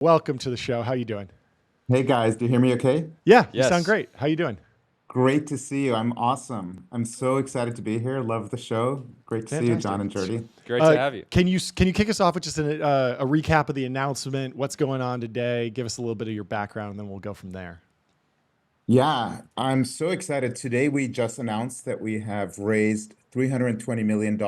Welcome to the show. How you doing? Hey guys, do you hear me okay? Yeah, you sound Yes. great. How you doing? Great to see you. I'm awesome. I'm so excited to be here. Love the show. Great to see you, Fantastic. John and Jody. Great to have you. Can you kick us off with just a recap of the announcement? What's going on today? Give us a little bit of your background, and then we'll go from there. Yeah, I'm so excited. Today we just announced that we have raised $320 million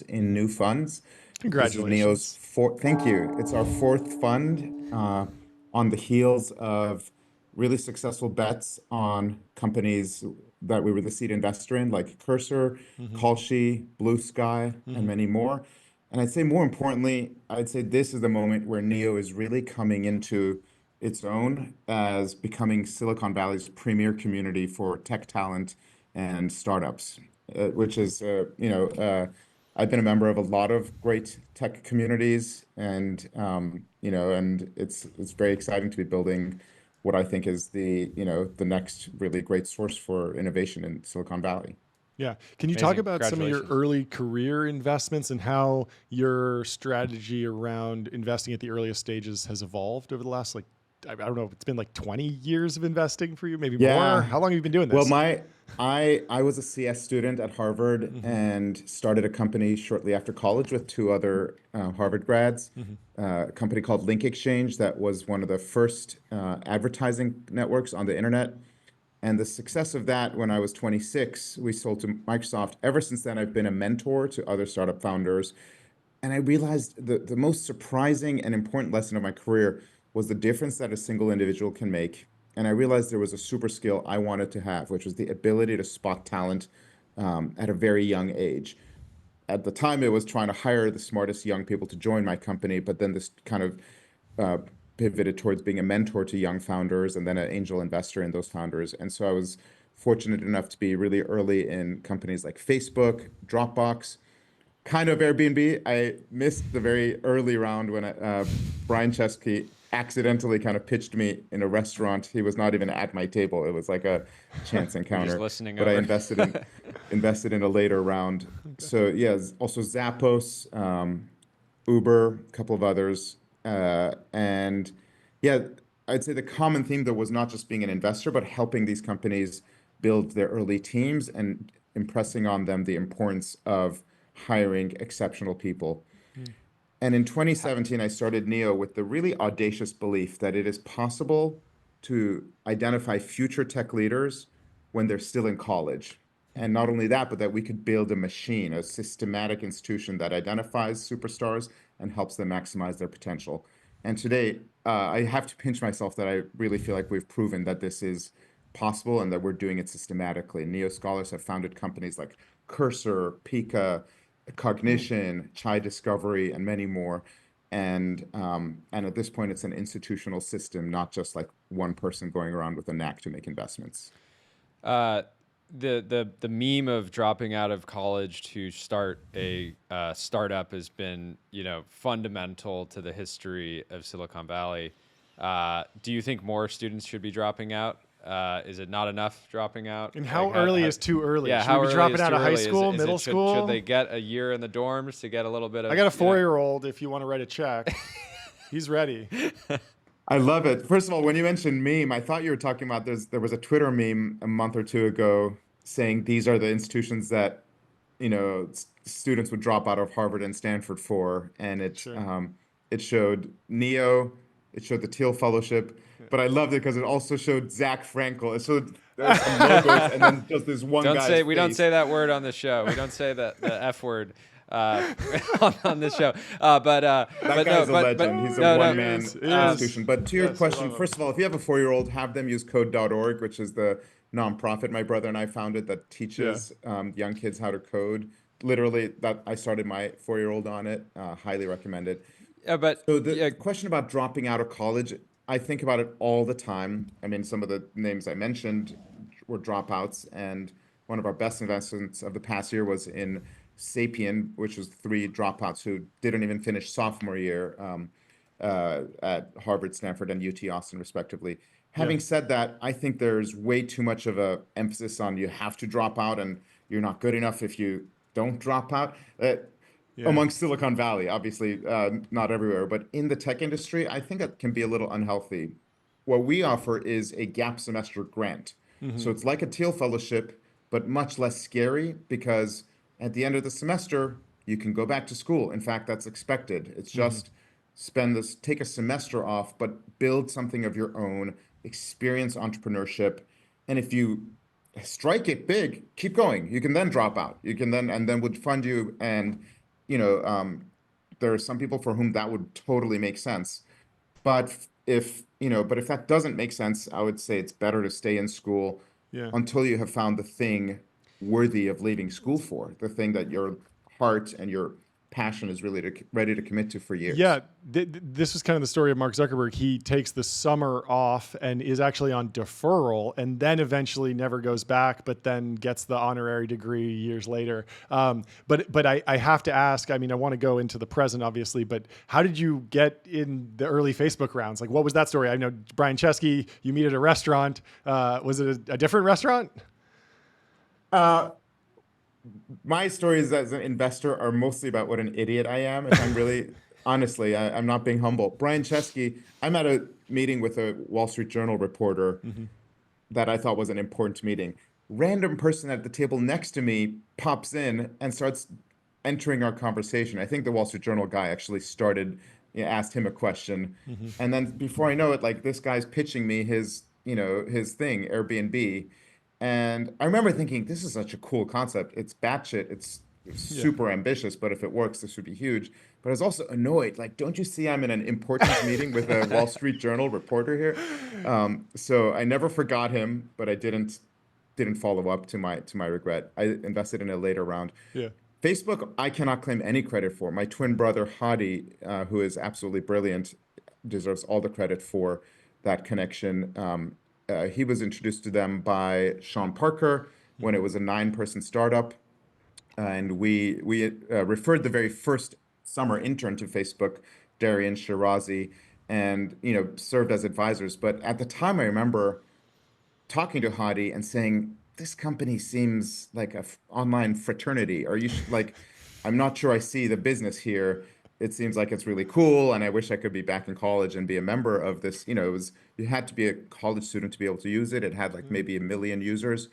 in new funds. This is Neo's Congratulations. fourth, thank you. It's our fourth fund on the heels of really successful bets on companies that we were the seed investor in, like Cursor, Hmm. Kalshi, Blue Sky, and Hmm. many more. And I'd say more importantly, I'd say this is the moment where Neo is really coming into its own as becoming Silicon Valley's premier community for tech talent and startups, which is, I've been a member of a lot of great tech communities, and and it's very exciting to be building what I think is the next really great source for innovation in Silicon Valley. Yeah. Can you talk Amazing. about some of your Congratulations. early career investments and how your strategy around investing at the earliest stages has evolved over the last I don't know, it's been like 20 years of investing for you, maybe more. Yeah. How long have you been doing Well, this? I was a CS student at Harvard Hmm. and started a company shortly after college with two other Harvard grads, Hmm. a company called Link Exchange that was one of the first advertising networks on the internet. And the success of that, when I was 26, we sold to Microsoft. Ever since then, I've been a mentor to other startup founders. And I realized the most surprising and important lesson of my career was the difference that a single individual can make. And I realized there was a super skill I wanted to have, which was the ability to spot talent at a very young age. At the time, it was trying to hire the smartest young people to join my company, but then this kind of uh, pivoted towards being a mentor to young founders and then an angel investor in those founders. And so I was fortunate enough to be really early in companies like Facebook, Dropbox, kind of Airbnb. I missed the very early round when Brian Chesky accidentally kind of pitched me in a restaurant. He was not even at my table. It was like a chance You're just encounter. listening But I over. invested in a later round. Okay. So yeah, also Zappos, Uber, a couple of others, and yeah, I'd say the common theme though was not just being an investor, but helping these companies build their early teams and impressing on them the importance of hiring exceptional people. Mm. And in Ha- 2017, I started Neo with the really audacious belief that it is possible to identify future tech leaders when they're still in college. And not only that, but that we could build a machine, a systematic institution that identifies superstars and helps them maximize their potential. And today, I have to pinch myself that I really feel like we've proven that this is possible and that we're doing it systematically. Neo scholars have founded companies like Cursor, Pika, Cognition, Chai Discovery, and many more. And at this point, it's an institutional system, not just like one person going around with a knack to make investments. uh, the meme of dropping out of college to start a startup has been fundamental to the history of Silicon Valley. Do you think more students should be dropping out? Is it not enough dropping out? And Like how early how is too early? yeah, Should we how be early dropping is out too of high early? Is it, school, is middle it should they school? get a year in the dorms to get a little bit I of got a 4 year old if you want to write a check. He's ready. I love it. First of all, when you mentioned meme, I thought you were talking about there was a Twitter meme a month or two ago saying these are the institutions that students would drop out of Harvard and Stanford for, and Sure. it showed Neo, it showed the Teal Fellowship, but I loved it because it also showed Zach Frankel. It showed some logos and then just this one Don't guy's say we don't face. say that word on the show. We don't say the F word uh, on this show. Uh, but uh, That but no, guy's a but legend. Oh, He's a no he no. one-man is. He Um, is. institution. But to your Yes, we question, love him. first of all, if you have a 4-year-old, have them use code.org, which is the nonprofit my brother and I founded that Yeah. teaches young kids how to code. Literally, that I started my 4-year-old on it. Highly recommend it. but So the yeah, question about dropping out of college, I think about it all the time. I mean, some of the names I mentioned were dropouts, and one of our best investments of the past year was in Sapien, which was three dropouts who didn't even finish sophomore year at Harvard, Stanford, and UT Austin, respectively. Yeah. Having said that, I think there's way too much of a emphasis on you have to drop out and you're not good enough if you don't drop out. Yeah. amongst Silicon Valley, obviously, not everywhere, but in the tech industry, I think it can be a little unhealthy. What we offer is a gap semester grant. So Mm-hmm. it's like a Teal Fellowship, but much less scary because at the end of the semester, you can go back to school. In fact, that's expected. It's Mm-hmm. just take a semester off, but build something of your own, experience entrepreneurship. And if you strike it big, keep going. You can then drop out. You can then, and then would fund you. And, you know, there are some people for whom that would totally make sense. But if that doesn't make sense, I would say it's better to stay in school Yeah. until you have found the thing worthy of leaving school for, the thing that your heart and your passion is really ready to commit to for Yeah, years. this was kind of the story of Mark Zuckerberg. He takes the summer off and is actually on deferral, and then eventually never goes back, but then gets the honorary degree years later. But I have to ask. I mean, I want to go into the present, obviously, but how did you get in the early Facebook rounds? Like, what was that story? I know Brian Chesky. You meet at a restaurant. Was it a different restaurant? Uh, my stories as an investor are mostly about what an idiot I am. If I'm really honestly, I'm not being humble. Brian Chesky, I'm at a meeting with a Wall Street Journal reporter Mm-hmm. that I thought was an important meeting. Random person at the table next to me pops in and starts entering our conversation. I think the Wall Street Journal guy actually asked him a question. Mm-hmm. And then before I know it, like this guy's pitching me his thing, Airbnb. And I remember thinking, this is such a cool concept. It's batshit. It's Yeah. super ambitious, but if it works, this would be huge. But I was also annoyed. Like, don't you see I'm in an important meeting with a Wall Street Journal reporter here? So I never forgot him, but I didn't follow up to my regret. I invested in a later round. Yeah. Facebook, I cannot claim any credit for. My twin brother Hadi, who is absolutely brilliant, deserves all the credit for that connection. He was introduced to them by Sean Parker when it Mm-hmm. was a 9-person startup, and we referred the very first summer intern to Facebook, Darian Shirazi, and served as advisors. But at the time, I remember talking to Hadi and saying, "This company seems like a online fraternity. Are you like, I'm not sure I see the business here. It seems like it's really cool, and I wish I could be back in college and be a member of this." You had to be a college student to be able to use it. It had like maybe 1 million users.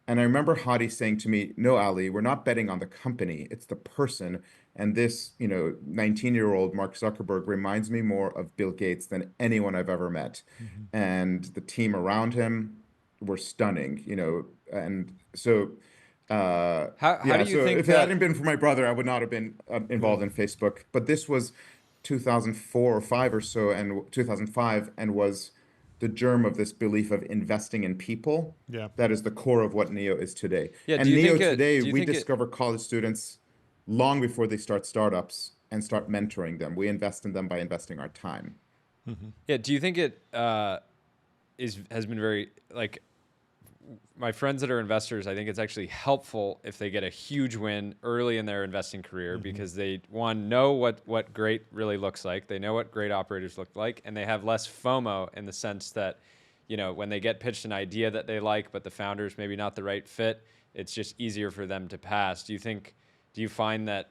And I remember Hadi saying to me, "No, Ali, we're not betting on the company. It's the person. And this, 19-year-old Mark Zuckerberg reminds me more of Bill Gates than anyone I've ever met. Mm-hmm. And the team around him were stunning, And so, How yeah, do you so think if it that? hadn't been for my brother, I would not have been Yeah. involved in Facebook. But this was 2004 or 5 or so, and 2005, and was the germ of this belief of investing in people Yeah. that is the core of what Neo is today. Yeah, do And you Neo think it? today, Do you we think it? discover college students long before they start startups and start mentoring them. We invest in them by investing our time. Mm-hmm. Yeah, do you think it has been very like my friends that are investors? I think it's actually helpful if they get a huge win early in their investing career Mm-hmm. because they know what great really looks like. They know what great operators look like, and they have less FOMO in the sense that when they get pitched an idea that they like, but the founder's maybe not the right fit, it's just easier for them to pass. Do you find that?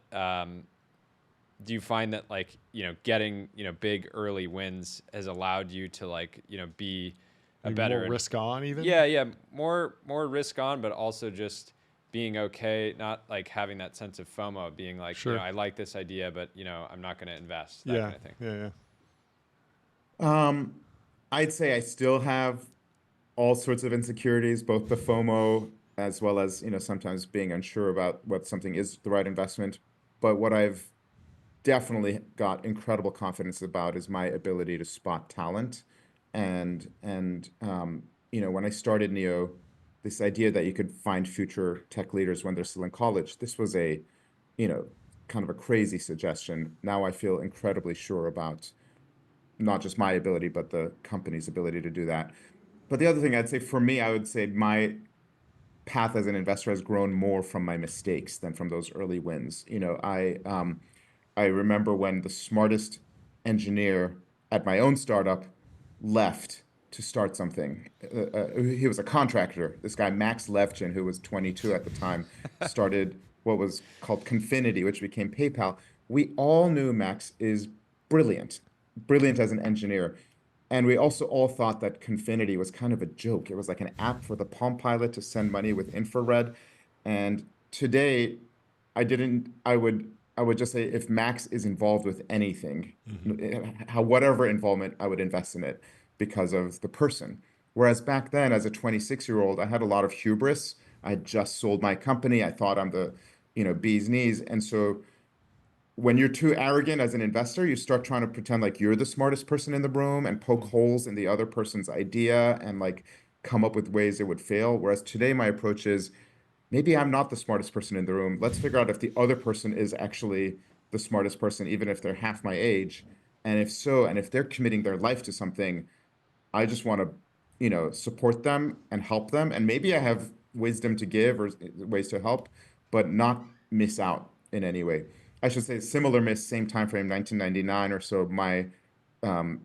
Like getting big early wins has allowed you to be a Maybe more better risk on even. yeah, more risk on, but also just being okay, not like having that sense of FOMO, being like Sure. I like this idea, but I'm not going to invest, that Yeah. kind of thing. Yeah. Um, I'd say I still have all sorts of insecurities, both the FOMO as well as, sometimes being unsure about whether something is the right investment. But what I've definitely got incredible confidence about is my ability to spot talent. And when I started Neo, this idea that you could find future tech leaders when they're still in college, this was a, you know, kind of a crazy suggestion. Now I feel incredibly sure about not just my ability, but the company's ability to do that. But the other thing I'd say for me, I would say my path as an investor has grown more from my mistakes than from those early wins. I remember when the smartest engineer at my own startup left to start something. He was a contractor. This guy, Max Levchin, who was 22 at the time, started what was called Confinity, which became PayPal, we all knew Max is brilliant, brilliant as an engineer. And we also all thought that Confinity was kind of a joke. It was like an app for the Palm Pilot to send money with infrared. And today, I would just say if Max is involved with anything, how whatever involvement, I would invest in it because of the person. Whereas back then, as a 26-year-old, I had a lot of hubris. I had just sold my company. I thought I'm the, bee's knees. And so when you're too arrogant as an investor, you start trying to pretend like you're the smartest person in the room and poke holes in the other person's idea and like come up with ways it would fail. Whereas today, my approach is maybe I'm not the smartest person in the room. Let's figure out if the other person is actually the smartest person, even if they're half my age. And if so, and if they're committing their life to something, I just want to, support them and help them. And maybe I have wisdom to give or ways to help, but not miss out in any way. I should say similar miss, same time frame, 1999 or so. My um,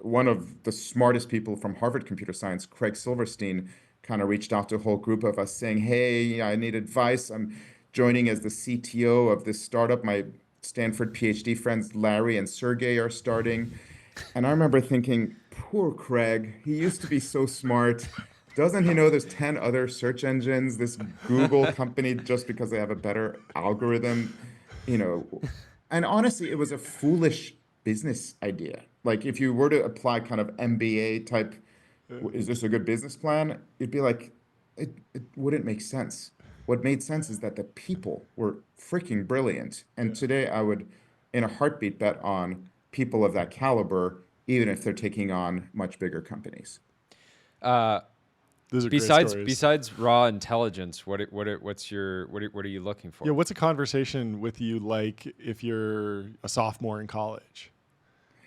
one of the smartest people from Harvard Computer Science, Craig Silverstein, kind of reached out to a whole group of us saying, "Hey, I need advice. I'm joining as the CTO of this startup. My Stanford PhD friends Larry and Sergey are starting." And I remember thinking, poor Craig, he used to be so smart. Doesn't he know there's 10 other search engines, this Google company, just because they have a better algorithm, you know? And honestly, it was a foolish business idea. Like if you were to apply kind of MBA type, is this a good business plan? You'd be like, it wouldn't make sense. What made sense is that the people were freaking brilliant. And today I would, in a heartbeat, bet on people of that caliber, even if they're taking on much bigger companies. Uh, Those are great besides stories. raw intelligence, what are you looking Yeah, for? what's a conversation with you like if you're a sophomore in college?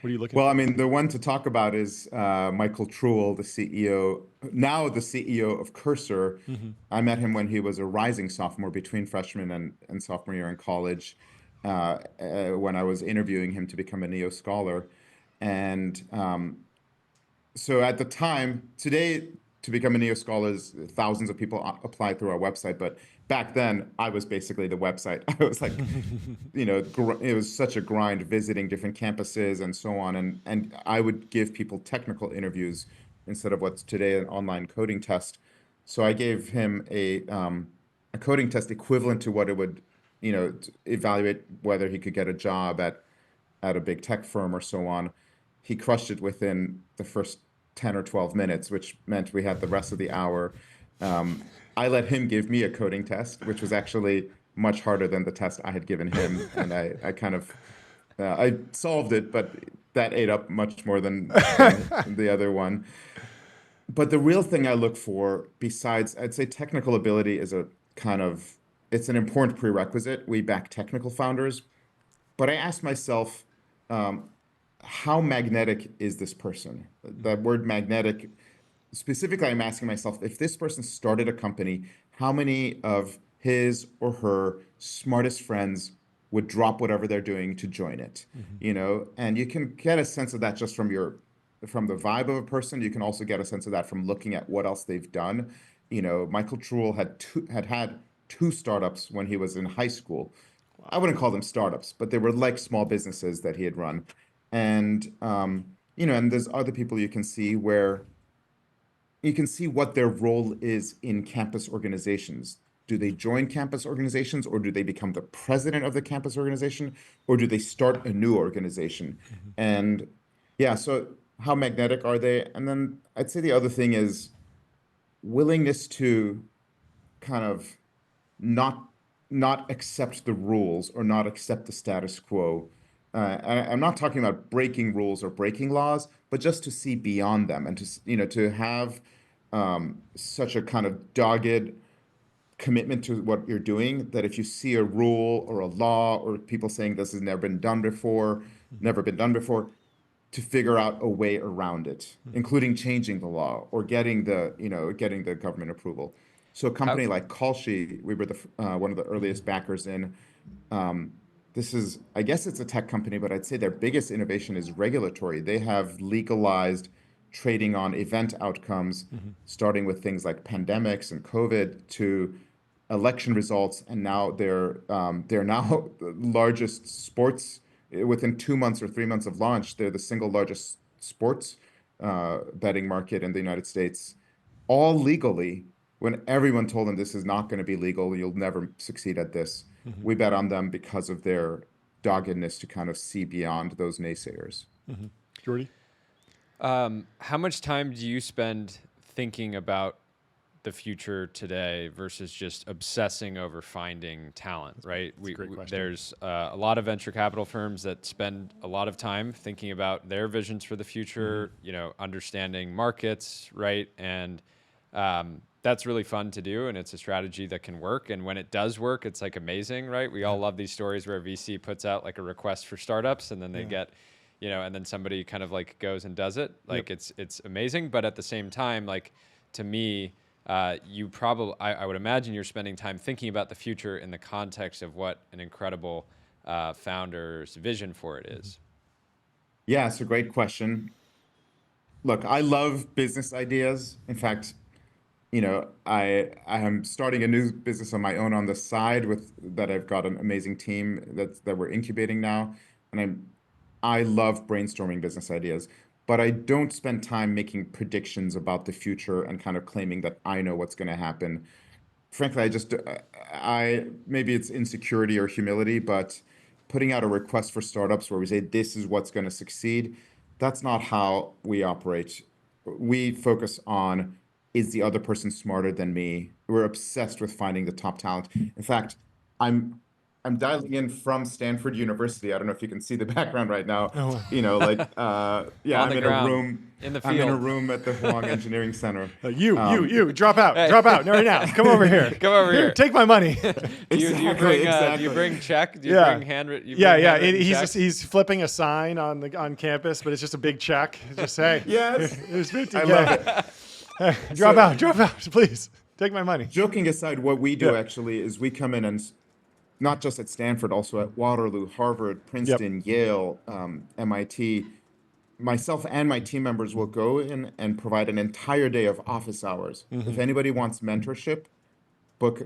What are you looking Well, I for? mean, the one to talk about is Michael Truel, the CEO, now the CEO of Cursor. Mm-hmm. I met him when he was a rising sophomore between freshman and sophomore year in college, when I was interviewing him to become a Neo Scholar. And so at the time, today, to become a Neo Scholar, thousands of people apply through our website. But back then, I was basically the website. I was like, it was such a grind visiting different campuses and so on. And I would give people technical interviews instead of what's today an online coding test. So I gave him a coding test equivalent to what it would, to evaluate whether he could get a job at a big tech firm or so on. He crushed it within the first 10 or 12 minutes, which meant we had the rest of the hour. I let him give me a coding test, which was actually much harder than the test I had given him. And I kind of, I solved it, but that ate up much more than the other one. But the real thing I look for, besides, I'd say technical ability is a kind of, it's an important prerequisite. We back technical founders, but I asked myself, um, how magnetic is this person? That word magnetic, specifically, I'm asking myself, if this person started a company, how many of his or her smartest friends would drop whatever they're doing to join it? Mm-hmm. And you can get a sense of that just from the vibe of a person. You can also get a sense of that from looking at what else they've done. Michael Truel had two startups when he was in high school. I wouldn't call them startups, but they were like small businesses that he had run. And there's other people you can see where you can see what their role is in campus organizations. Do they join campus organizations, or do they become the president of the campus organization, or do they start a new organization? Mm-hmm. And yeah, so how magnetic are they? And then I'd say the other thing is willingness to kind of not not accept the rules or not accept the status quo. I'm not talking about breaking rules or breaking laws, but just to see beyond them and to have such a kind of dogged commitment to what you're doing that if you see a rule or a law or people saying this has never been done before, to figure out a way around it, Mm-hmm. including changing the law or getting the government approval. So a How company like Kalshi, we were one of the Mm-hmm. earliest backers in. Um, this is, I guess it's a tech company, but I'd say their biggest innovation is regulatory. They have legalized trading on event outcomes, Mm-hmm. starting with things like pandemics and COVID to election results, and now they're now the largest sports. Within 2 months or 3 months of launch, they're the single largest sports betting market in the United States, all legally. When everyone told them this is not going to be legal, you'll never succeed at this. Mm-hmm. We bet on them because of their doggedness to kind of see beyond those naysayers. Mm-hmm. Jordy? How much time do you spend thinking about the future today versus just obsessing over finding talent, right? That's a great question. There's a lot of venture capital firms that spend a lot of time thinking about their visions for the future, understanding markets, right? And that's really fun to do, and it's a strategy that can work. And when it does work, it's like amazing, right? We all love these stories where a VC puts out like a request for startups, and then they get, and then somebody kind of like goes and does it. Like it's amazing, but at the same time, like to me, you probably, I would imagine you're spending time thinking about the future in the context of what an incredible founder's vision for it is. Yeah, it's a great question. Look, I love business ideas. In fact, I am starting a new business on my own on the side with that. I've got an amazing team that we're incubating now, and I love brainstorming business ideas, but I don't spend time making predictions about the future and kind of claiming that I know what's going to happen. Frankly, I maybe it's insecurity or humility, but putting out a request for startups where we say this is what's going to succeed, that's not how we operate. We focus on, is the other person smarter than me? We're obsessed with finding the top talent. In fact, I'm I'm dialing in from Stanford University. I don't know if you can see the background right now. Oh. Yeah, On I'm the in a ground, room. in the I'm in a field. room at the Huang Engineering Center. You, drop out, right now. Come over here. Come over here. Take my money. Do you bring check? Do you Yeah. bring handwritten? He's flipping a sign on campus, but it's just a big check. Just say, Yes, here's 50K. I love it. Drop out, please. Take my money. Joking aside, what we do Yeah. actually is we come in and not just at Stanford, also at Waterloo, Harvard, Princeton, Yale, MIT. Myself and my team members will go in and provide an entire day of office hours. If anybody wants mentorship, book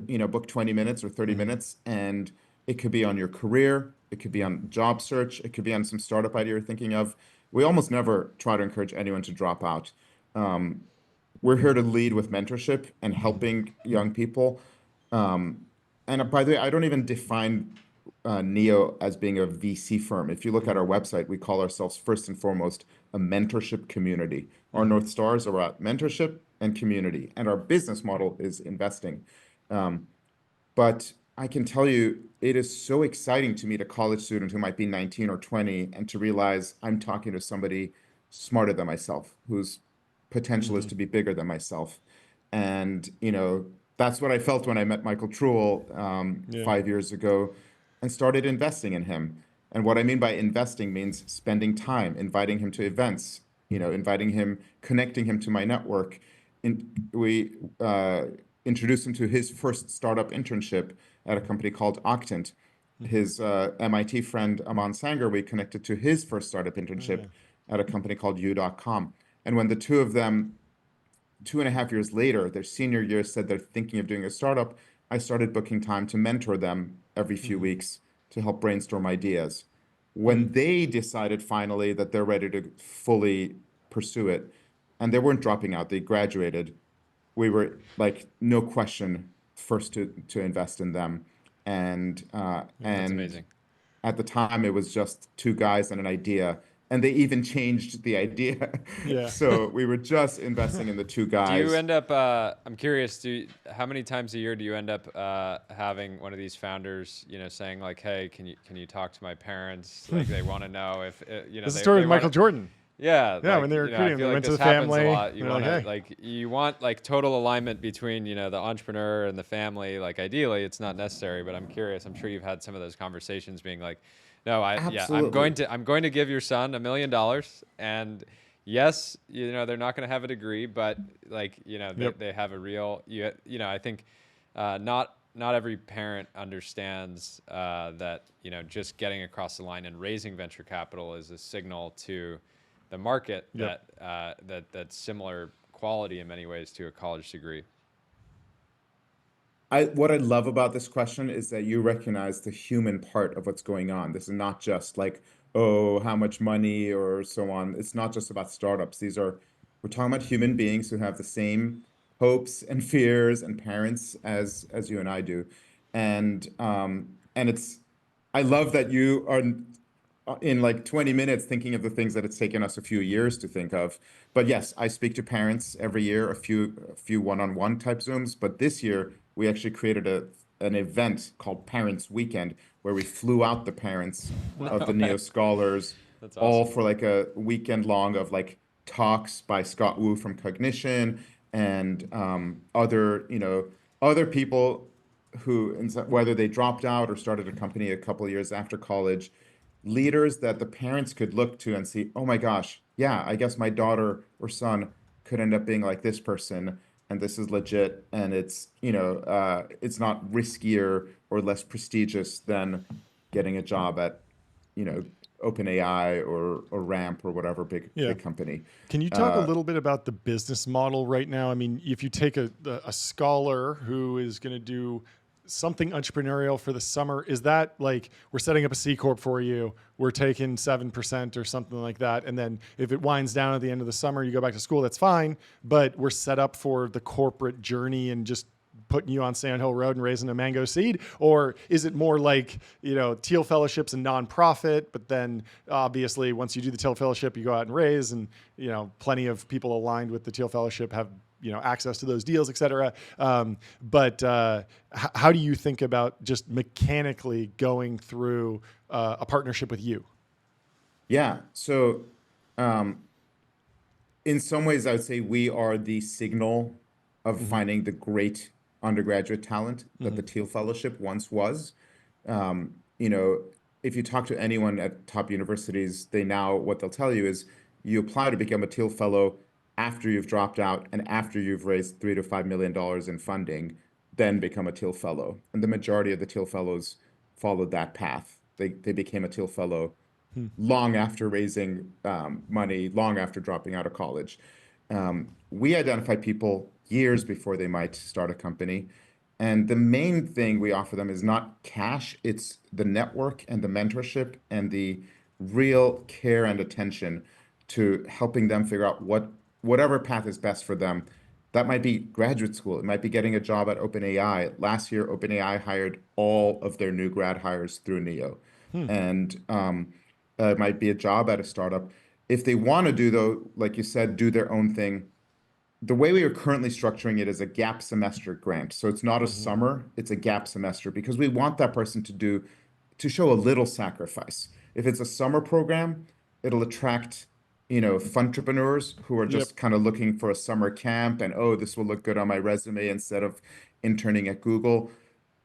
20 minutes or 30 minutes, and it could be on your career, it could be on job search, it could be on some startup idea you're thinking of. We almost never try to encourage anyone to drop out. We're here to lead with mentorship and helping young people. And by the way, I don't even define Neo as being a VC firm. If you look at our website, we call ourselves first and foremost a mentorship community. Our North Stars are at mentorship and community, and our business model is investing. But I can tell you, it is so exciting to meet a college student who might be 19 or 20 and to realize I'm talking to somebody smarter than myself, whose potential is to be bigger than myself. And, that's what I felt when I met Michael Truel 5 years ago and started investing in him. And what I mean by investing means spending time, inviting him to events, inviting him, connecting him to my network. We introduced him to his first startup internship at a company called Octant. His MIT friend Aman Sanger, we connected to his first startup internship at a company called U.com. And when the two of them 2.5 years later, their senior year, said they're thinking of doing a startup, I started booking time to mentor them every few weeks to help brainstorm ideas. When they decided finally that they're ready to fully pursue it, and they weren't dropping out, they graduated, we were like, no question, first to invest in them. And That's amazing. at the time, it was just two guys and an idea, and they even changed the idea. Yeah. So we were just investing in the two Do guys. you end up? I'm curious. How many times a year do you end up having one of these founders, saying like, "Hey, can you talk to my parents? Like, they want to know if This is a story with Michael Jordan. Yeah, Yeah, like, when they were recruiting, I feel they like went to this the happens family, a lot. You they're want like, "Hey." you want like total alignment between the entrepreneur and the family. Like ideally, it's not necessary, but I'm curious. I'm sure you've had some of those conversations, being like, "No, I'm going to give your son $1 million, and yes, they're not going to have a degree, but like they have a real I think not every parent understands that just getting across the line and raising venture capital is a signal to the market that's similar quality in many ways to a college degree. what I love about this question is that you recognize the human part of what's going on. This is not just like, oh, how much money or so on. It's not just about startups. We're talking about human beings who have the same hopes and fears and parents as you and I do. And I love that you are in like 20 minutes thinking of the things that it's taken us a few years to think of. But yes, I speak to parents every year, a few one-on-one type Zooms. But this year we actually created an event called Parents Weekend where we flew out the parents of the No Neo way. Scholars That's all awesome. for like a weekend long of like talks by Scott Wu from Cognition and other people who, whether they dropped out or started a company a couple of years after college, leaders that the parents could look to and see, oh my gosh, yeah, I guess my daughter or son could end up being like this person, and this is legit, and it's not riskier or less prestigious than getting a job at, you know, OpenAI or Ramp or whatever big Yeah. big company. Can you talk a Uh, little bit about the business model right now? I mean, if you take a scholar who is going to do something entrepreneurial for the summer, is that like we're setting up a C corp for you, we're taking 7% or something like that, and then if it winds down at the end of the summer, you go back to school, that's fine, but we're set up for the corporate journey and just putting you on Sand Hill Road and raising a mango seed? Or is it more like, Teal Fellowship's a nonprofit, but then obviously once you do the Teal Fellowship, you go out and raise, and, plenty of people aligned with the Teal Fellowship have, access to those deals, et cetera. But how do you think about just mechanically going through a partnership with you? yeah, so um, in some ways, I would say we are the signal of Mm-hmm. finding the great undergraduate talent that Mm-hmm. the Teal Fellowship once was. Um, you know, if you talk to anyone at top universities, what they'll tell you is you apply to become a Teal Fellow after you've dropped out and after you've raised $3 to $5 million in funding, then become a Teal Fellow. And the majority of the Teal Fellows followed that path. They became a Teal Fellow long after raising money, long after dropping out of college. We identify people years before they might start a company. And the main thing we offer them is not cash, it's the network and the mentorship and the real care and attention to helping them figure out whatever path is best for them. That might be graduate school. It might be getting a job at OpenAI. Last year, OpenAI hired all of their new grad hires through Neo. Hmm. And it might be a job at a startup. If they want to do, though, like you said, do their own thing, the way we are currently structuring it is a gap semester grant. So it's not a Mm-hmm. summer, it's a gap semester because we want that person to show a little sacrifice. If it's a summer program, it'll attract, entrepreneurs who are Yep. just kind of looking for a summer camp and, oh, this will look good on my resume instead of interning at Google.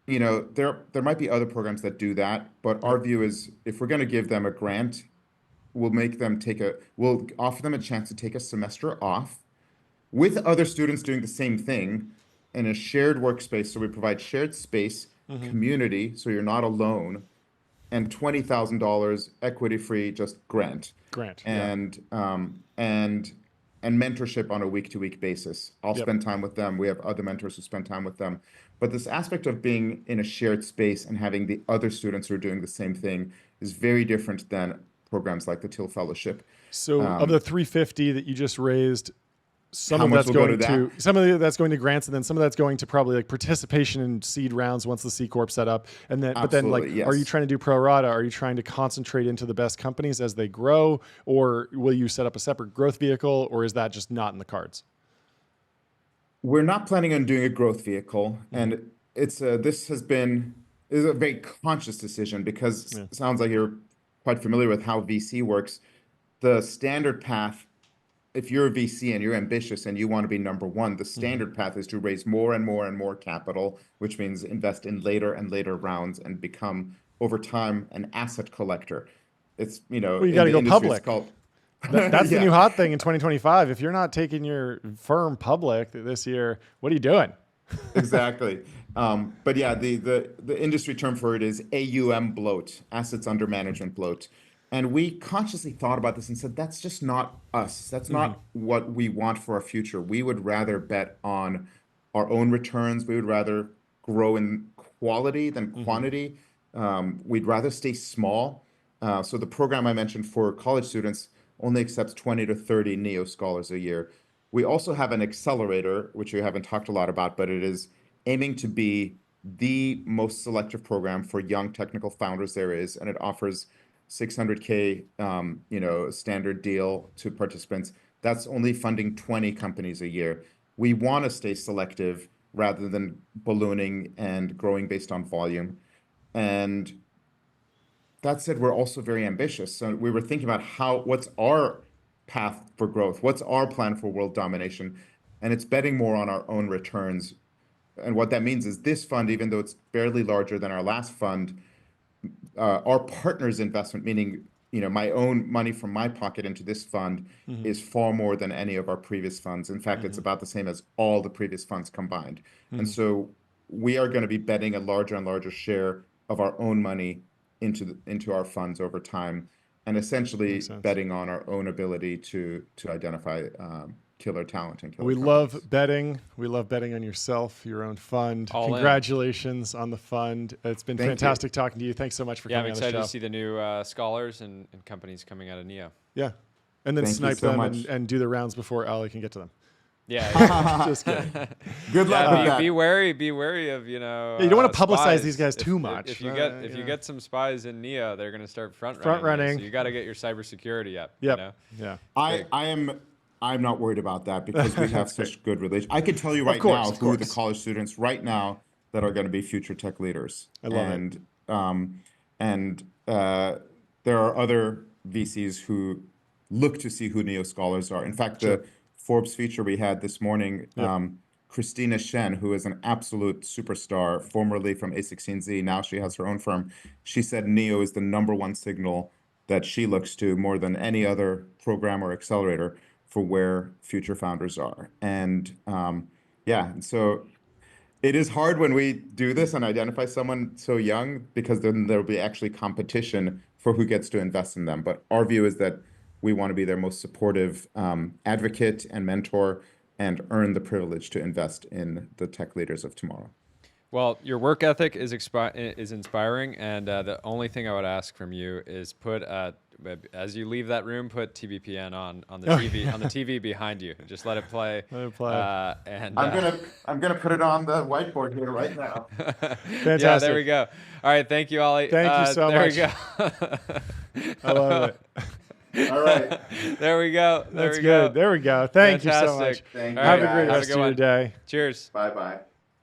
There might be other programs that do that, but Yep. our view is if we're going to give them a grant, we'll offer them a chance to take a semester off with other students doing the same thing in a shared workspace. So we provide shared space, Mm-hmm. community, so you're not alone, and $20,000 equity free, just grant, Grant. Yeah. and mentorship on a week to week basis. I'll Yep. spend time with them. We have other mentors who spend time with them. But this aspect of being in a shared space and having the other students who are doing the same thing is very different than programs like the Till Fellowship. So of the Um, 350 that you just raised, how much will go to that? some of that's going to grants, and then some of that's going to probably like participation in seed rounds once the C corp set up. And then, but then like, Absolutely, are you yes. trying to do pro rata? Are you trying to concentrate into the best companies as they grow, or will you set up a separate growth vehicle, or is that just not in the cards? We're not planning on doing a growth vehicle, Mm-hmm. and this is a very conscious decision because Yeah. it sounds like you're quite familiar with how VC works. The standard path, if you're a VC and you're ambitious and you want to be number one, the Mm-hmm. standard path is to raise more and more and more capital, which means invest in later and later rounds and become over time an asset collector. It's, Well, you got in to the go industry, it's public. called, That's the new yeah. hot thing in 2025. If you're not taking your firm public this year, what are you doing? Exactly. But yeah, the industry term for it is AUM bloat, assets under management bloat. And we consciously thought about this and said, that's just not us. That's Mm-hmm. not what we want for our future. We would rather bet on our own returns. We would rather grow in quality than quantity. We'd rather stay small. So the program I mentioned for college students only accepts 20 to 30 NEO scholars a year. We also have an accelerator, which we haven't talked a lot about, but it is aiming to be the most selective program for young technical founders there is, and it offers 600K, standard deal to participants. That's only funding 20 companies a year. We want to stay selective rather than ballooning and growing based on volume. And that said, we're also very ambitious. So we were thinking about what's our path for growth? What's our plan for world domination? And it's betting more on our own returns. And what that means is this fund, even though it's barely larger than our last fund, our partner's investment, meaning my own money from my pocket into this fund, is far more than any of our previous funds. In fact, it's about the same as all the previous funds combined. And so we are going to be betting a larger and larger share of our own money into our funds over time, and essentially betting on our own ability to identify killer talent and killer We companies. love betting. We love betting on yourself, your own fund. All in. Congratulations on the fund. It's been Thank fantastic talking to you. Thanks so much for Yeah, I'm coming on the excited show. to see the new scholars and companies coming out of NEO. Yeah. And then Thank you snipe so them much. and do the rounds before Ali can get to them. Yeah, Just kidding. Good luck with that. be wary of You don't want to publicize spies. these guys If- too if- much. If you get some spies in NEO, they're going to start front running. So you got to get your cybersecurity up. Yep. You know? Yeah. I'm not worried about that because we have such good relations. I can tell you right course, now of who the course. college students right now that are going to be future tech leaders. I love it. There are other VCs who look to see who NEO scholars are. In fact, Sure. the Forbes feature we had this morning, Yep. Christina Shen, who is an absolute superstar, formerly from A16Z, now she has her own firm. She said NEO is the #1 signal that she looks to more than any other program or accelerator for where future founders are. And so it is hard when we do this and identify someone so young, because then there'll be actually competition for who gets to invest in them. But our view is that we want to be their most supportive advocate and mentor and earn the privilege to invest in the tech leaders of tomorrow. Well, your work ethic is inspiring, and the only thing I would ask from you is as you leave that room, put TBPN on the TV behind you. Just let it play. Let it play. And I'm gonna put it on the whiteboard here right now. Fantastic. Yeah, there we go. All right, thank you, Ollie. Thank you so there much. We go. I love it. All right. There we go. That's good. There we go. Thank you so Fantastic. much. Thank you. Have a guys. great Have a rest good of your one. day. Cheers. Bye-bye.